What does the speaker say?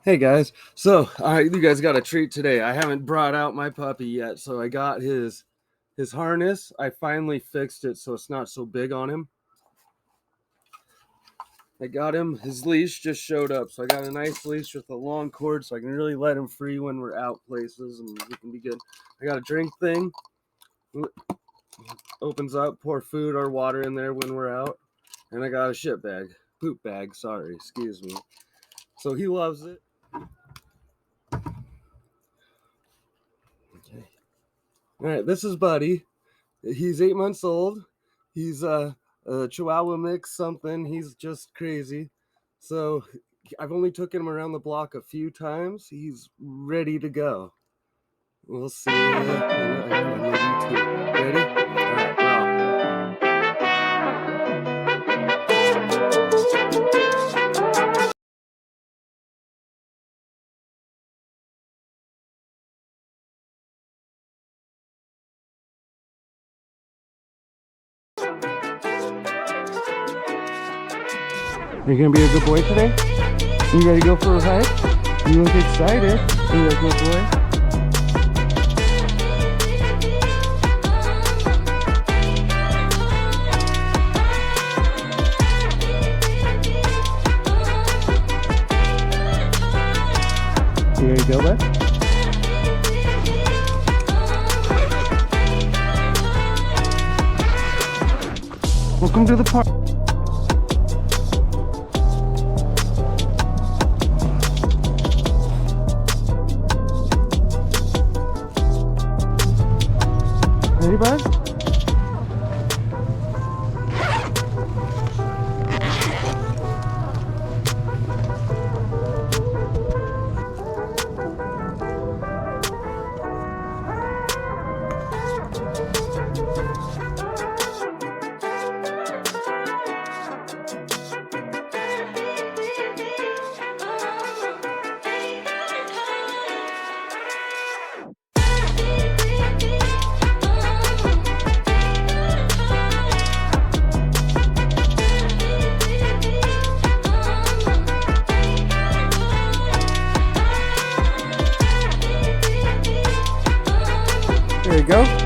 Hey guys, so you guys got a treat today. I haven't brought out my puppy yet, so I got his harness. I finally fixed it so it's not so big on him. I got him, his leash just showed up, so I got a nice leash with a long cord so I can really let him free when we're out places and we can be good. I got a drink thing, opens up, pour food or water in there when we're out, and I got a shit bag, poop bag, sorry, excuse me. So he loves it. Okay. All right, this is Buddy. He's 8 months old. He's a Chihuahua mix something. He's just crazy. So I've only taken him around the block a few times. He's ready to go. We'll see. I know you too. Ready? All right, well. Are you gonna be a good boy today? You ready to go for a hike? You look excited. You're a good boy. You ready to go, bud? Welcome to the park. Ready, bud? There you go.